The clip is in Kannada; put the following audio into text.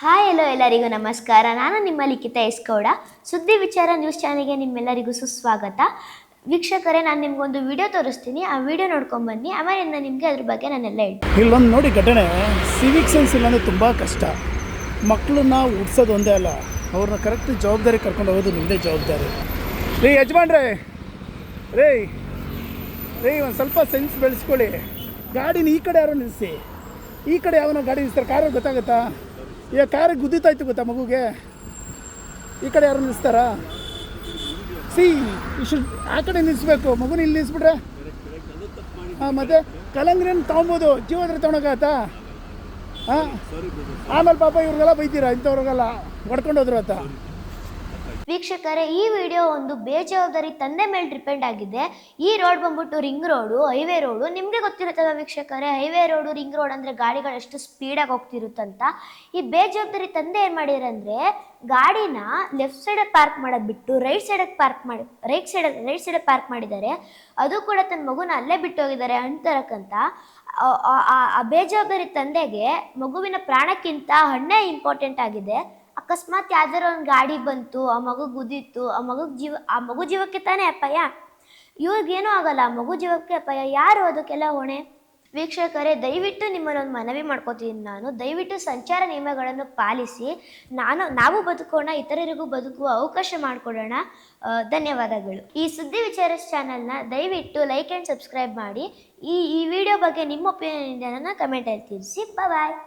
ಹಾಯ್ ಹಲೋ ಎಲ್ಲರಿಗೂ ನಮಸ್ಕಾರ. ನಾನು ನಿಮ್ಮ ಲಿಖಿತ ಎಸ್ಗೌಡ. ಸುದ್ದಿ ವಿಚಾರ ನ್ಯೂಸ್ ಚಾನೆಲ್ಗೆ ನಿಮ್ಮೆಲ್ಲರಿಗೂ ಸುಸ್ವಾಗತ. ವೀಕ್ಷಕರೇ, ನಾನು ನಿಮ್ಗೊಂದು ವಿಡಿಯೋ ತೋರಿಸ್ತೀನಿ. ಆ ವಿಡಿಯೋ ನೋಡ್ಕೊಂಬನ್ನಿ, ಆಮೇಲಿಂದ ನಿಮಗೆ ಅದ್ರ ಬಗ್ಗೆ ನಾನೆಲ್ಲ ಹೇಳ್ತೀನಿ. ಇಲ್ಲೊಂದು ನೋಡಿ ಘಟನೆ. ಸಿವಿಕ್ ಸೆನ್ಸ್ ಇಲ್ಲಾಂದರೆ ತುಂಬ ಕಷ್ಟ. ಮಕ್ಕಳನ್ನ ಉಡ್ಸೋದು ಒಂದೇ ಅಲ್ಲ, ಅವ್ರನ್ನ ಕರೆಕ್ಟ್ ಜವಾಬ್ದಾರಿ ಕರ್ಕೊಂಡು ಹೋಗೋದು ನಿಮ್ಮದೇ ಜವಾಬ್ದಾರಿ. ರೀ ಯಜಮಾನ್ರೇ, ರೀ ರೀ ಒಂದು ಸ್ವಲ್ಪ ಸೆನ್ಸ್ ಬೆಳೆಸ್ಕೊಳ್ಳಿ. ಗಾಡಿನ ಈ ಕಡೆ ಯಾರೋ ನಿಲ್ಲಿಸಿ, ಈ ಕಡೆ ಯಾವನೋ ಗಾಡಿ ನಿಲ್ಲಿಸ್ತಾರೆ. ಕಾರಲ್ಲಿ ಗೊತ್ತಾಗುತ್ತಾ? ಈಗ ಕಾರಿಗೆ ಗುದ್ದಿತಾಯ್ತು ಗೊತ್ತಾ ಮಗುಗೆ? ಈ ಕಡೆ ಯಾರು ನಿಲ್ಲಿಸ್ತಾರಾ? ಇಷ್ಟು ಆ ಕಡೆ ನಿಲ್ಲಿಸ್ಬೇಕು, ಮಗುನ ಇಲ್ಲಿ ನಿಲ್ಲಿಸ್ಬಿಟ್ರೆ ಹಾಂ. ಮತ್ತು ಕಲಂಗ್ರಿನ ತೊಗೊಬೋದು, ಜೀವದ್ರೆ ತೊಗೊಳಕಾಗತ್ತಾ? ಹಾಂ, ಆಮೇಲೆ ಪಾಪ ಇವ್ರಿಗೆಲ್ಲ ಬೈತೀರಾ, ಇಂಥವ್ರಿಗೆಲ್ಲ ಹೊಡ್ಕೊಂಡು ಹೋದ್ರು ಅಂತ. ವೀಕ್ಷಕರೇ, ಈ ವಿಡಿಯೋ ಒಂದು ಬೇಜವಾಬ್ದಾರಿ ತಂದೆ ಮೇಲೆ ಡಿಪೆಂಡ್ ಆಗಿದೆ. ಈ ರೋಡ್ ಬಂದ್ಬಿಟ್ಟು ರಿಂಗ್ ರೋಡು, ಹೈವೇ ರೋಡು. ನಿಮಗೆ ಗೊತ್ತಿರುತ್ತಲ್ಲ ವೀಕ್ಷಕರೇ, ಹೈವೇ ರೋಡು, ರಿಂಗ್ ರೋಡ್ ಅಂದರೆ ಗಾಡಿಗಳು ಎಷ್ಟು ಸ್ಪೀಡಾಗಿ ಹೋಗ್ತಿರುತ್ತಂತ. ಈ ಬೇಜವಾಬ್ದಾರಿ ತಂದೆ ಏನು ಮಾಡಿರಂದರೆ, ಗಾಡಿನ ಲೆಫ್ಟ್ ಸೈಡಲ್ಲಿ ಪಾರ್ಕ್ ಮಾಡೋದು ಬಿಟ್ಟು ರೈಟ್ ಸೈಡಿಗೆ ಪಾರ್ಕ್ ಮಾಡಿದ್ದಾರೆ. ಅದು ಕೂಡ ತನ್ನ ಮಗುನ ಅಲ್ಲೇ ಬಿಟ್ಟು ಹೋಗಿದ್ದಾರೆ ಅಂತರಕ್ಕಂತ. ಆ ಬೇಜವಾಬ್ದಾರಿ ತಂದೆಗೆ ಮಗುವಿನ ಪ್ರಾಣಕ್ಕಿಂತ ಹಣ್ಣೇ ಇಂಪಾರ್ಟೆಂಟ್ ಆಗಿದೆ. ಅಕಸ್ಮಾತ್ ಯಾವ್ದಾರ ಒಂದು ಗಾಡಿ ಬಂತು, ಆ ಮಗು ಗುದ್ದಿತ್ತು, ಆ ಮಗು ಜೀವಕ್ಕೆ ತಾನೇ ಅಪಾಯ. ಇವ್ರಿಗೇನೂ ಆಗಲ್ಲ, ಆ ಮಗು ಜೀವಕ್ಕೆ ಅಪಾಯ. ಯಾರು ಅದಕ್ಕೆಲ್ಲ ಹೊಣೆ? ವೀಕ್ಷಕರೇ, ದಯವಿಟ್ಟು ನಿಮ್ಮನ್ನೊಂದು ಮನವಿ ಮಾಡ್ಕೋತೀನಿ ನಾನು. ದಯವಿಟ್ಟು ಸಂಚಾರ ನಿಯಮಗಳನ್ನು ಪಾಲಿಸಿ. ನಾವು ಬದುಕೋಣ, ಇತರರಿಗೂ ಬದುಕುವ ಅವಕಾಶ ಮಾಡಿಕೊಡೋಣ. ಧನ್ಯವಾದಗಳು. ಈ ಸುದ್ದಿ ವಿಚಾರ ಚಾನಲ್ನ ದಯವಿಟ್ಟು ಲೈಕ್ ಆ್ಯಂಡ್ ಸಬ್ಸ್ಕ್ರೈಬ್ ಮಾಡಿ. ಈ ವಿಡಿಯೋ ಬಗ್ಗೆ ನಿಮ್ಮ ಒಪಿನಿಯನ್ ಇದನ್ನು ಕಮೆಂಟಲ್ಲಿ ತಿಳಿಸಿ. ಬಾಯ್.